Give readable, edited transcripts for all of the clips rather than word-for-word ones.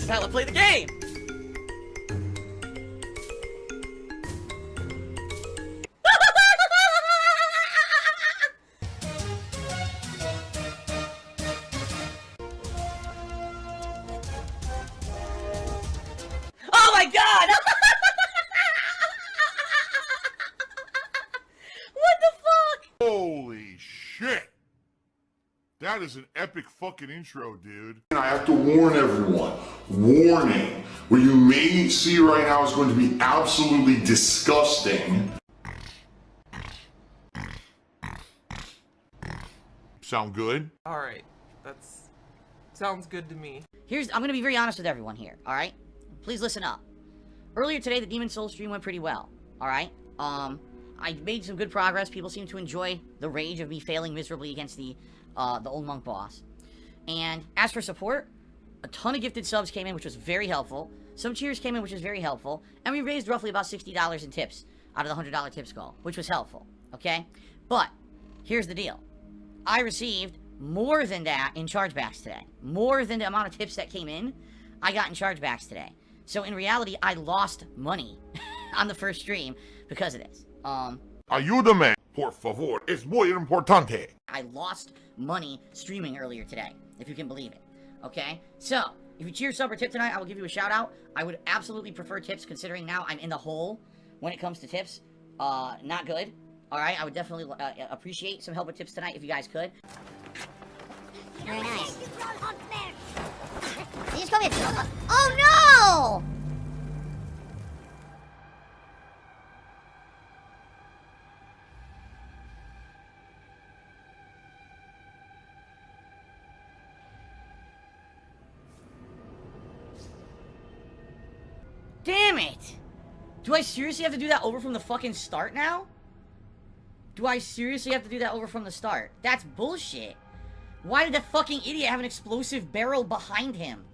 This is how I play the game! Oh my god! What the fuck? Holy shit! That is an epic fucking intro, dude. And I have to warn everyone. Warning. What you may see right now is going to be absolutely disgusting. Sound good? Alright, sounds good to me. I'm gonna be very honest with everyone here, alright? Please listen up. Earlier today, the Demon Souls stream went pretty well, alright? I made some good progress. People seem to enjoy the rage of me failing miserably against the old monk boss. And as for support, a ton of gifted subs came in, which was very helpful. Some cheers came in, which was very helpful. And we raised roughly about $60 in tips out of the $100 tips goal, which was helpful, okay? But here's the deal. I received more than that in chargebacks today. More than the amount of tips that came in, I got in chargebacks today. So in reality, I lost money on the first stream because of this. Ayúdame, por favor. Es muy importante. I lost money streaming earlier today, if you can believe it. Okay? So, if you cheer, sub, or tip tonight, I will give you a shout out. I would absolutely prefer tips, considering now I'm in the hole when it comes to tips. Not good. Alright, I would definitely appreciate some help with tips tonight if you guys could. Very nice. You just call me a oh no! Damn it! Do I seriously have to do that over from the fucking start now? Do I seriously have to do that over from the start? That's bullshit. Why did that fucking idiot have an explosive barrel behind him?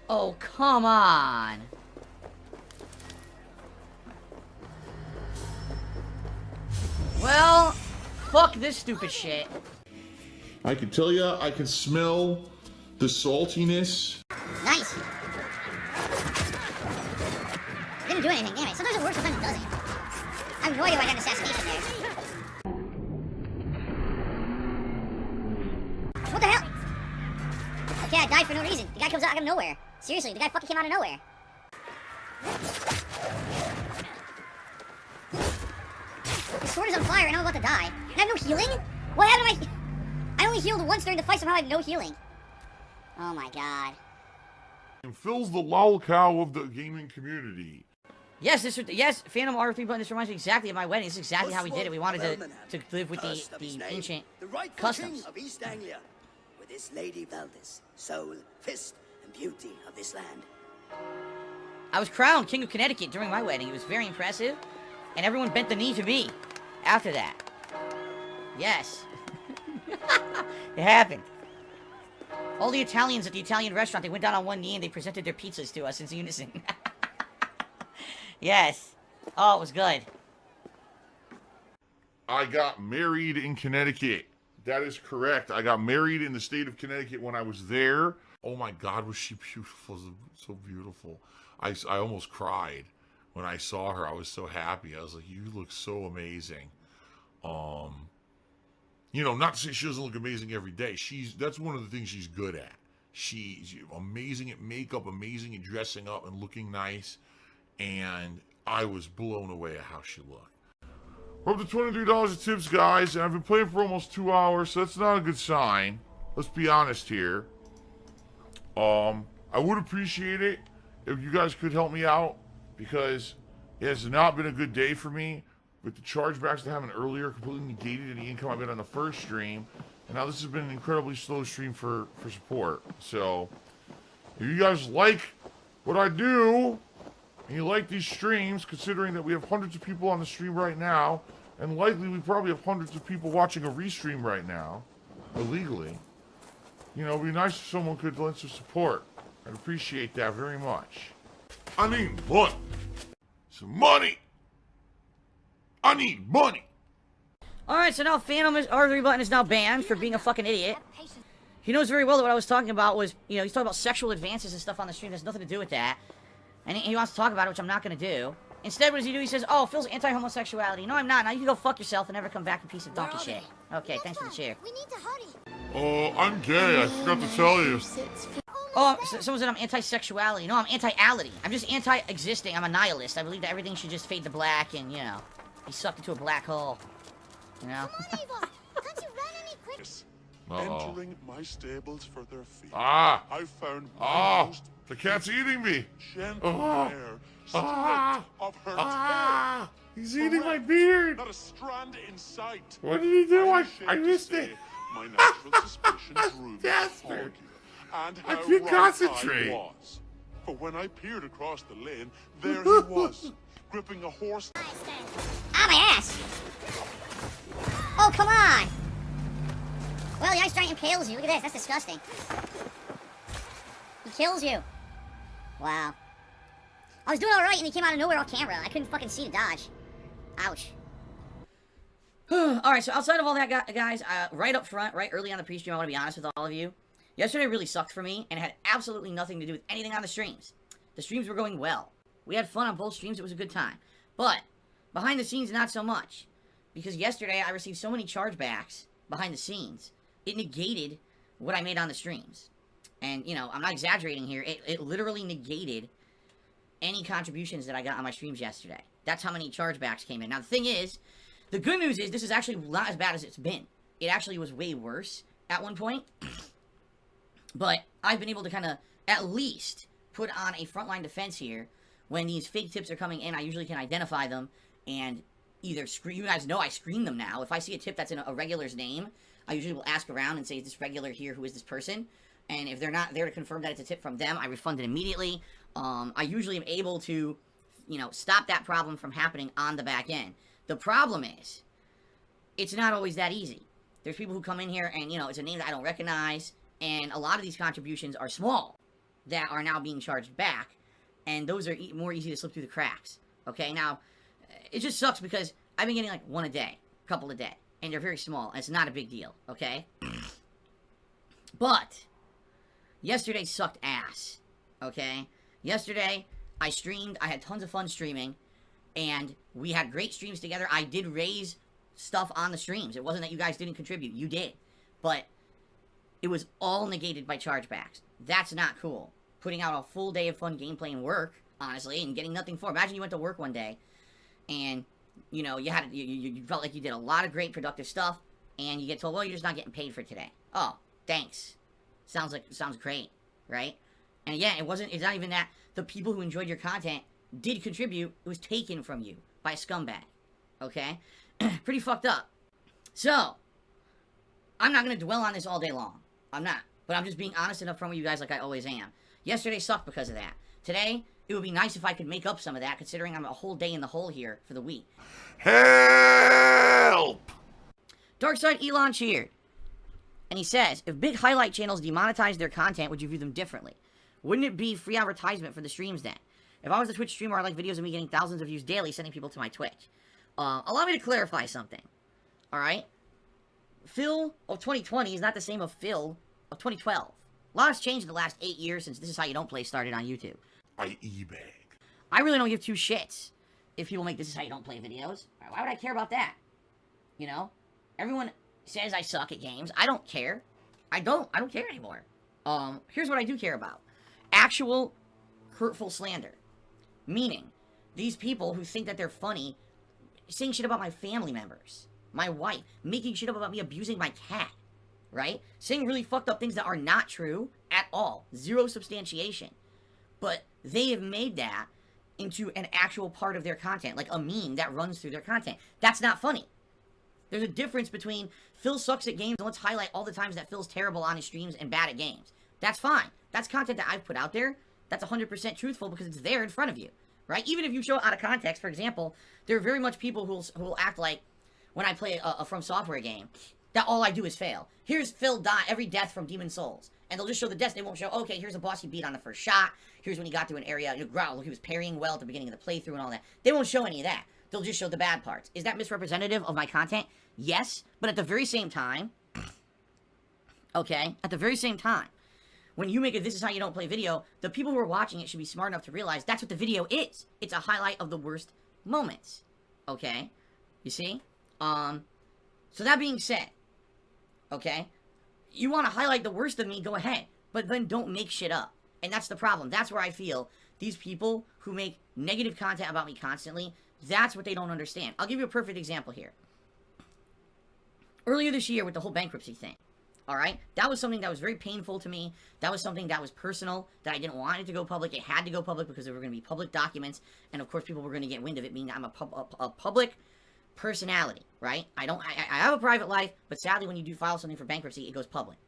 Oh, come on. Well, fuck this stupid shit. I can tell you, I can smell the saltiness. Nice. Didn't do anything, damn it. Sometimes it works, sometimes it doesn't. I have no idea why I got an assassination there. What the hell? Okay, I died for no reason. The guy comes out of nowhere. Seriously, the guy fucking came out of nowhere. The sword is on fire and I'm about to die. And I have no healing? What happened to my... I only healed once during the fight, somehow I have no healing. Oh my god. It fills the lol cow of the gaming community. Yes, yes, Phantom R3 button. This reminds me exactly of my wedding. This is exactly how we did it. We wanted to live with the ancient customs. Of East Anglia, with this Lady Valdis, soul, fist, and beauty of this land. I was crowned King of Connecticut during my wedding. It was very impressive, and everyone bent the knee to me after that. Yes. It happened. All the Italians at the Italian restaurant, they went down on one knee and they presented their pizzas to us in unison. Yes. Oh, it was good. I got married in Connecticut. That is correct. I got married in the state of Connecticut when I was there. Oh my God, was she beautiful. So beautiful. I almost cried when I saw her. I was so happy. I was like, you look so amazing. You know, not to say she doesn't look amazing every day. That's one of the things she's good at. She's amazing at makeup, amazing at dressing up and looking nice. And I was blown away at how she looked. We're up to $23 of tips, guys, and I've been playing for almost 2 hours, so that's not a good sign. Let's be honest here. I would appreciate it if you guys could help me out, because it has not been a good day for me. With the chargebacks that happened earlier, completely negated any income I made on the first stream. And now this has been an incredibly slow stream for support. So, if you guys like what I do, and you like these streams, considering that we have hundreds of people on the stream right now, and likely we probably have hundreds of people watching a restream right now, illegally, you know, it'd be nice if someone could lend some support. I'd appreciate that very much. I need money. Some money. I need money. Alright, so now Phantom R3 button is now banned for being a fucking idiot. He knows very well that what I was talking about was, you know, he's talking about sexual advances and stuff on the stream. There's nothing to do with that. And he wants to talk about it, which I'm not going to do. Instead, what does he do? He says, oh, Phil's anti-homosexuality. No, I'm not. Now you can go fuck yourself and never come back, you piece of donkey shit. Okay, thanks for the cheer. We need to hurry. Oh, I'm gay. I forgot to tell you. Oh, someone said I'm anti-sexuality. No, I'm anti-ality. I'm just anti-existing. I'm a nihilist. I believe that everything should just fade to black and, you know, be sucked into a black hole. You know? Come on, Ava. Can't you run any quicker? Entering my stables for their feed. Ah! I found Ah! most The cat's eating me! gentle Ah! hair Ah! stripped of her Ah! He's eating my Correct. beard! tail. Not a strand in sight. What did he do? I'm I ashamed to missed say it! My natural suspicions grew Bastard. upon you. And I how can't right concentrate. I was. For when I peered across the lane, there he was, gripping a horse. Ah, my ass! Oh, come on! Well, the ice giant kills you. Look at this. That's disgusting. He kills you. Wow. I was doing alright and he came out of nowhere off camera. I couldn't fucking see to dodge. Ouch. Alright, so outside of all that, guys, right up front, right early on the pre-stream, I want to be honest with all of you. Yesterday really sucked for me, and it had absolutely nothing to do with anything on the streams. The streams were going well. We had fun on both streams. It was a good time. But, behind the scenes, not so much. Because yesterday, I received so many chargebacks behind the scenes, it negated what I made on the streams. And, you know, I'm not exaggerating here. It literally negated any contributions that I got on my streams yesterday. That's how many chargebacks came in. Now, the thing is, the good news is this is actually not as bad as it's been. It actually was way worse at one point. But I've been able to kind of, at least, put on a frontline defense here. When these fake tips are coming in, I usually can identify them and either screen. You guys know I screen them now. If I see a tip that's in a regular's name, I usually will ask around and say, is this regular here? Who is this person? And if they're not there to confirm that it's a tip from them, I refund it immediately. I usually am able to, you know, stop that problem from happening on the back end. The problem is, it's not always that easy. There's people who come in here and, you know, it's a name that I don't recognize. And a lot of these contributions are small that are now being charged back. And those are more easy to slip through the cracks. Okay, now, it just sucks because I've been getting like one a day, a couple a day. And they're very small, and it's not a big deal, okay? But, yesterday sucked ass, okay? Yesterday, I streamed, I had tons of fun streaming, and we had great streams together. I did raise stuff on the streams. It wasn't that you guys didn't contribute, you did. But, it was all negated by chargebacks. That's not cool. Putting out a full day of fun gameplay and work, honestly, and getting nothing for it. Imagine you went to work one day, and, you know, you felt like you did a lot of great productive stuff, and you get told, well, you're just not getting paid for today. Oh, thanks. Sounds great, right? And again, it's not even that the people who enjoyed your content did contribute. It was taken from you by a scumbag, okay? Pretty fucked up. So, I'm not going to dwell on this all day long. I'm not. But I'm just being honest and upfront with you guys like I always am. Yesterday sucked because of that. Today, it would be nice if I could make up some of that, considering I'm a whole day in the hole here for the week. Help! Darkside Elon cheered. And he says, if big highlight channels demonetize their content, would you view them differently? Wouldn't it be free advertisement for the streams then? If I was a Twitch streamer, I'd like videos of me getting thousands of views daily, sending people to my Twitch. Allow me to clarify something. Alright? Phil of 2020 is not the same of Phil of 2012. A lot has changed in the last 8 years since This Is How You Don't Play started on YouTube. I e-bag. I really don't give two shits if people make This Is How You Don't Play videos. Why would I care about that? You know? Everyone says I suck at games. I don't care. I don't care anymore. Here's what I do care about. Actual hurtful slander. Meaning, these people who think that they're funny saying shit about my family members, my wife, making shit up about me abusing my cat, right? Saying really fucked up things that are not true at all. Zero substantiation. But they have made that into an actual part of their content, like a meme that runs through their content. That's not funny. There's a difference between Phil sucks at games and let's highlight all the times that Phil's terrible on his streams and bad at games. That's fine. That's content that I've put out there. That's 100% truthful because it's there in front of you, right? Even if you show it out of context, for example, there are very much people who will act like when I play a From Software game, that all I do is fail. Here's Phil die every death from Demon Souls. And they'll just show the deaths. They won't show, okay, here's a boss he beat on the first shot. Here's when he got to an area, he was parrying well at the beginning of the playthrough and all that. They won't show any of that. they'll just show the bad parts. Is that misrepresentative of my content? Yes, but at the very same time, okay, at the very same time, when you make a "this is how you don't play" video, the people who are watching it should be smart enough to realize that's what the video is. It's a highlight of the worst moments, okay? You see? So that being said, okay, you want to highlight the worst of me, go ahead, but then don't make shit up. And that's the problem. That's where I feel these people who make negative content about me constantly, that's what they don't understand. I'll give you a perfect example here. Earlier this year with the whole bankruptcy thing, alright? That was something that was very painful to me. That was something that was personal, that I didn't want it to go public. It had to go public because there were going to be public documents, and of course people were going to get wind of it, meaning I'm a public personality, right? I have a private life, but sadly when you do file something for bankruptcy, it goes public.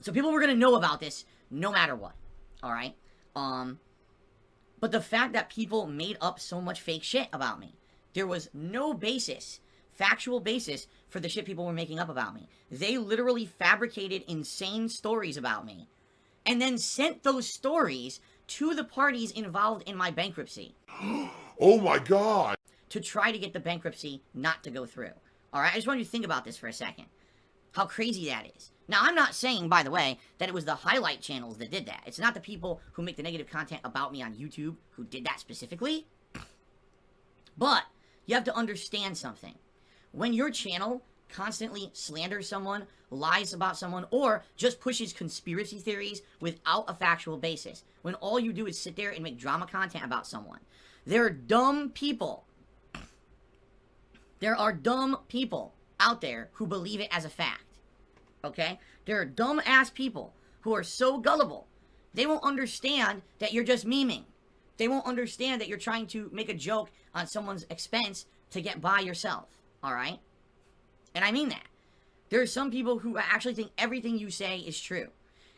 So people were going to know about this no matter what, alright? But the fact that people made up so much fake shit about me, there was no basis, factual basis, for the shit people were making up about me. They literally fabricated insane stories about me, and then sent those stories to the parties involved in my bankruptcy. Oh my God! To try to get the bankruptcy not to go through. Alright, I just want you to think about this for a second. How crazy that is. Now, I'm not saying, by the way, that it was the highlight channels that did that. It's not the people who make the negative content about me on YouTube who did that specifically. But you have to understand something. When your channel constantly slanders someone, lies about someone, or just pushes conspiracy theories without a factual basis, when all you do is sit there and make drama content about someone, there are dumb people. There are dumb people out there who believe it as a fact. Okay? There are dumb-ass people who are so gullible, they won't understand that you're just memeing. They won't understand that you're trying to make a joke on someone's expense to get by yourself. Alright? And I mean that. There are some people who actually think everything you say is true.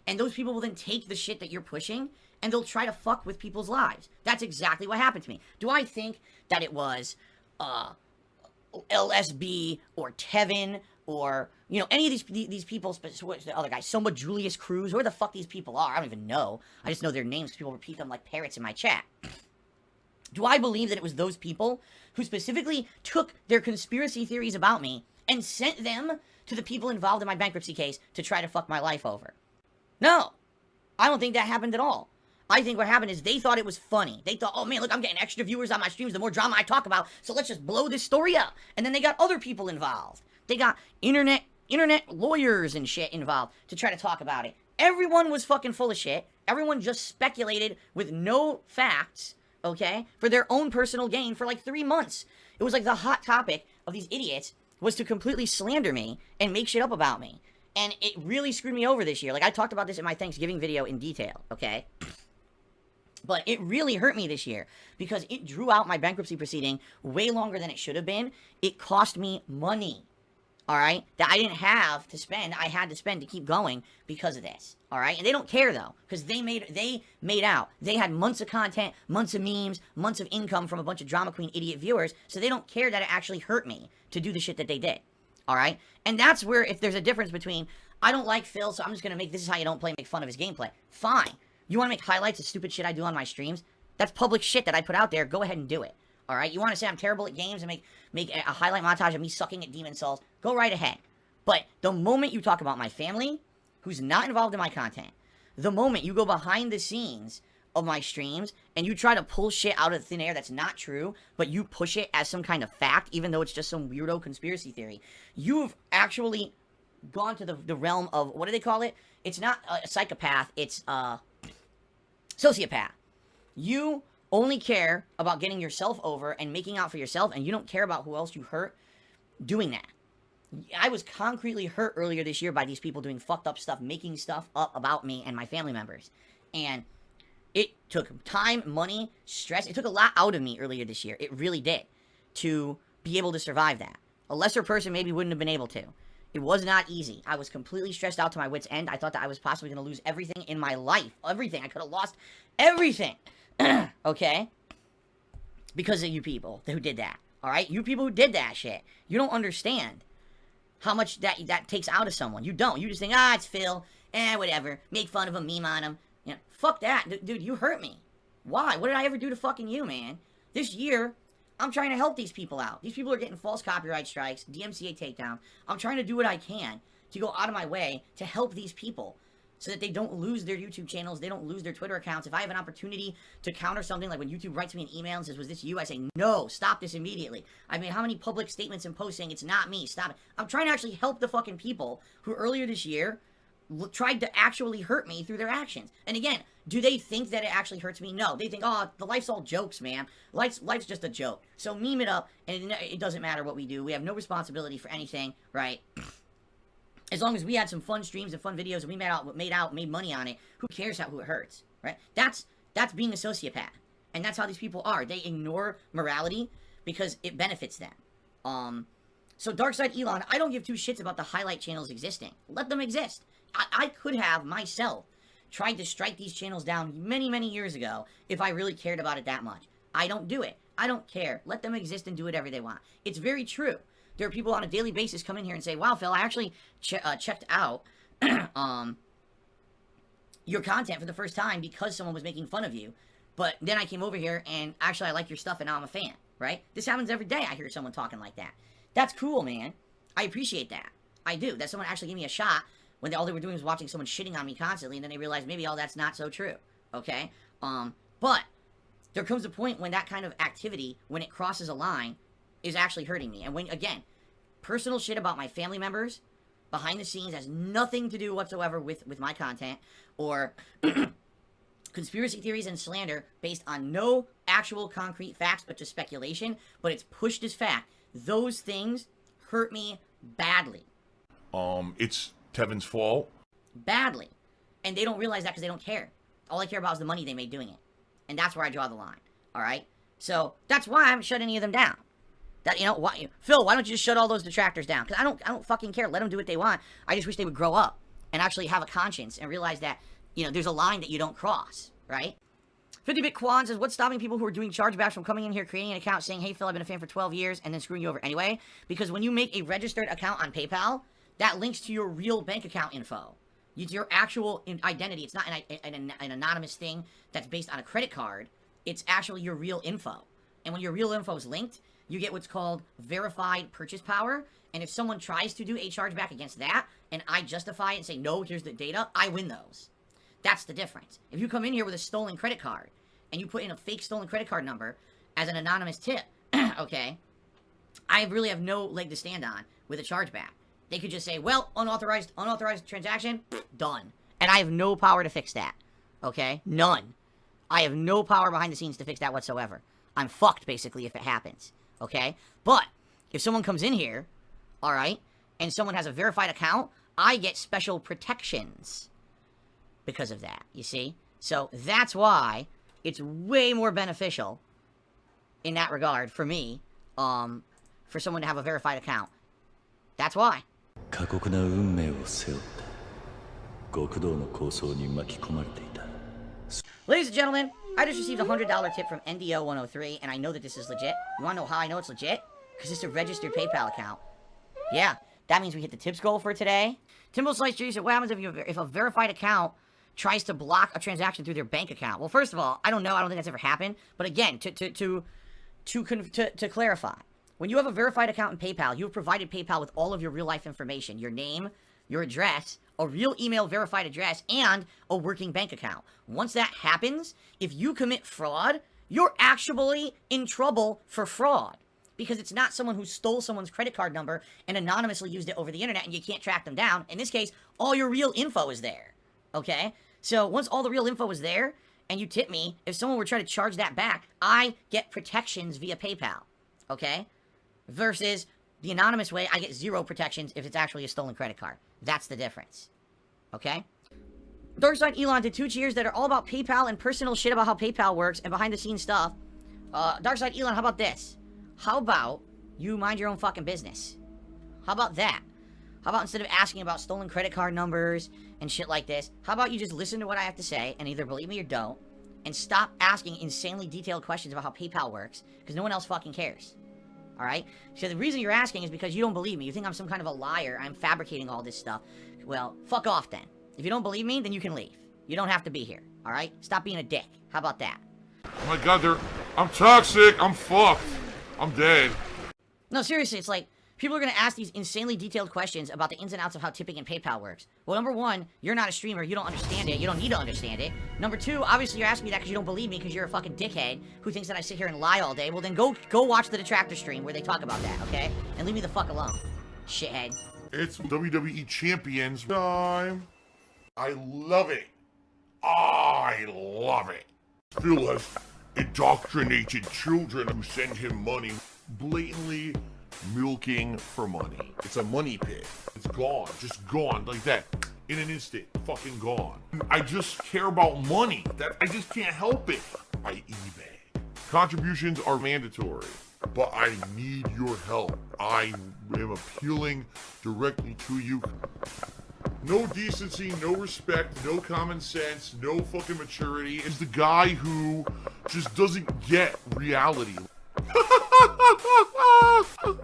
And those people will then take the shit that you're pushing, and they'll try to fuck with people's lives. That's exactly what happened to me. Do I think that it was, LSB or Tevin or, you know, any of these people, what's the other guy, Soma Julius Cruz, where the fuck these people are, I don't even know. I just know their names because people repeat them like parrots in my chat. Do I believe that it was those people who specifically took their conspiracy theories about me and sent them to the people involved in my bankruptcy case to try to fuck my life over? No. I don't think that happened at all. I think what happened is they thought it was funny. They thought, oh man, look, I'm getting extra viewers on my streams the more drama I talk about, so let's just blow this story up. And then they got other people involved. They got internet lawyers and shit involved to try to talk about it. Everyone was fucking full of shit. Everyone just speculated with no facts, okay, for their own personal gain for like 3 months. It was like the hot topic of these idiots was to completely slander me and make shit up about me. And it really screwed me over this year. Like, I talked about this in my Thanksgiving video in detail, okay? But it really hurt me this year because it drew out my bankruptcy proceeding way longer than it should have been. It cost me money, all right, that I didn't have to spend. I had to spend to keep going because of this, all right? And they don't care, though, because they made out. They had months of content, months of memes, months of income from a bunch of drama queen idiot viewers, so they don't care that it actually hurt me to do the shit that they did, all right? And that's where, if there's a difference between, I don't like Phil, so I'm just going to make This Is How You Don't Play, make fun of his gameplay. Fine. You want to make highlights of stupid shit I do on my streams? That's public shit that I put out there. Go ahead and do it. Alright? You want to say I'm terrible at games and make a highlight montage of me sucking at Demon Souls? Go right ahead. But the moment you talk about my family, who's not involved in my content, the moment you go behind the scenes of my streams and you try to pull shit out of thin air that's not true, but you push it as some kind of fact, even though it's just some weirdo conspiracy theory, you've actually gone to the realm of, what do they call it? It's not a psychopath, it's, sociopath. You only care about getting yourself over and making out for yourself, and you don't care about who else you hurt doing that. I was concretely hurt earlier this year by these people doing fucked up stuff, making stuff up about me and my family members. And it took time, money, stress. It took a lot out of me earlier this year. It really did. To be able to survive that. A lesser person maybe wouldn't have been able to. It was not easy. I was completely stressed out to my wit's end. I thought that I was possibly going to lose everything in my life. Everything. I could have lost everything. Okay? Because of you people who did that. Alright? You people who did that shit. You don't understand how much that takes out of someone. You don't. You just think, it's Phil. Whatever. Make fun of him, meme on him. You know, fuck that. Dude, you hurt me. Why? What did I ever do to fucking you, man? This year, I'm trying to help these people out. These people are getting false copyright strikes, DMCA takedown. I'm trying to do what I can to go out of my way to help these people so that they don't lose their YouTube channels, they don't lose their Twitter accounts. If I have an opportunity to counter something, like when YouTube writes me an email and says, was this you? I say, no, stop this immediately. I mean, how many public statements and posts saying it's not me, stop it. I'm trying to actually help the fucking people who earlier this year tried to actually hurt me through their actions. And again, do they think that it actually hurts me? No. They think, oh, the life's all jokes, man. Life's just a joke. So meme it up, and it doesn't matter what we do. We have no responsibility for anything, right? As long as we had some fun streams and fun videos and we made money on it, who cares who it hurts, right? That's being a sociopath. And that's how these people are. They ignore morality because it benefits them. So Darkside Elon, I don't give two shits about the highlight channels existing. Let them exist. I could have, myself, tried to strike these channels down many, many years ago if I really cared about it that much. I don't do it. I don't care. Let them exist and do whatever they want. It's very true. There are people on a daily basis come in here and say, wow, Phil, I actually checked out your content for the first time because someone was making fun of you. But then I came over here and actually I like your stuff and now I'm a fan, right? This happens every day. I hear someone talking like that. That's cool, man. I appreciate that. I do. That someone actually gave me a shot when all they were doing was watching someone shitting on me constantly, and then they realized maybe all that's not so true, okay? But there comes a point when that kind of activity, when it crosses a line, is actually hurting me. And when, again, personal shit about my family members, behind the scenes, has nothing to do whatsoever with my content, or conspiracy theories and slander based on no actual concrete facts, but just speculation, but it's pushed as fact. Those things hurt me badly. It's Tevin's fault. Badly. And they don't realize that because they don't care. All I care about is the money they made doing it. And that's where I draw the line. Alright? So, that's why I haven't shut any of them down. That, you know, why, Phil, why don't you just shut all those detractors down? Because I don't fucking care. Let them do what they want. I just wish they would grow up and actually have a conscience and realize that, you know, there's a line that you don't cross. Right? 50-Bit Quan says, what's stopping people who are doing chargebacks from coming in here, creating an account, saying, hey, Phil, I've been a fan for 12 years, and then screwing you over anyway? Because when you make a registered account on PayPal, that links to your real bank account info. It's your actual identity. It's not an anonymous thing that's based on a credit card. It's actually your real info. And when your real info is linked, you get what's called verified purchase power. And if someone tries to do a chargeback against that, and I justify it and say, no, here's the data, I win those. That's the difference. If you come in here with a stolen credit card, and you put in a fake stolen credit card number as an anonymous tip, okay, I really have no leg to stand on with a chargeback. They could just say, well, unauthorized transaction, done. And I have no power to fix that, okay? None. I have no power behind the scenes to fix that whatsoever. I'm fucked, basically, if it happens, okay? But if someone comes in here, all right, and someone has a verified account, I get special protections because of that, you see? So that's why it's way more beneficial in that regard for me, for someone to have a verified account. That's why. Ladies and gentlemen, I just received a $100 tip from NDO103, and I know that this is legit. You wanna know how I know it's legit? Because it's a registered PayPal account. Yeah, that means we hit the tips goal for today. Timbo Slice G said, what happens if a verified account tries to block a transaction through their bank account? Well, first of all, I don't know. I don't think that's ever happened. But again, to clarify, when you have a verified account in PayPal, you have provided PayPal with all of your real-life information, your name, your address, a real email verified address, and a working bank account. Once that happens, if you commit fraud, you're actually in trouble for fraud. Because it's not someone who stole someone's credit card number and anonymously used it over the internet and you can't track them down. In this case, all your real info is there. Okay? So once all the real info is there and you tip me, if someone were trying to charge that back, I get protections via PayPal. Okay? Versus the anonymous way, I get zero protections if it's actually a stolen credit card. That's the difference. Okay? Darkside Elon did 2 cheers that are all about PayPal and personal shit about how PayPal works and behind the scenes stuff. Darkside Elon, how about this? How about you mind your own fucking business? How about that? How about instead of asking about stolen credit card numbers and shit like this, how about you just listen to what I have to say and either believe me or don't, and stop asking insanely detailed questions about how PayPal works, because no one else fucking cares. Alright? So the reason you're asking is because you don't believe me. You think I'm some kind of a liar. I'm fabricating all this stuff. Well, fuck off then. If you don't believe me, then you can leave. You don't have to be here. Alright? Stop being a dick. How about that? Oh my god, I'm toxic. I'm fucked. I'm dead. No, seriously, it's like, people are going to ask these insanely detailed questions about the ins and outs of how tipping and PayPal works. Well, number one, you're not a streamer. You don't understand it. You don't need to understand it. Number two, obviously you're asking me that because you don't believe me because you're a fucking dickhead who thinks that I sit here and lie all day. Well, then go watch the Detractor stream where they talk about that, okay? And leave me the fuck alone, shithead. It's WWE Champions time. I love it. I love it. Phil has indoctrinated children who send him money, blatantly milking for money. It's a money pit. It's gone, just gone like that. In an instant, fucking gone. I just care about money. I just can't help it. I eBay. Contributions are mandatory, but I need your help. I am appealing directly to you. No decency, no respect, no common sense, no fucking maturity. Is the guy who just doesn't get reality.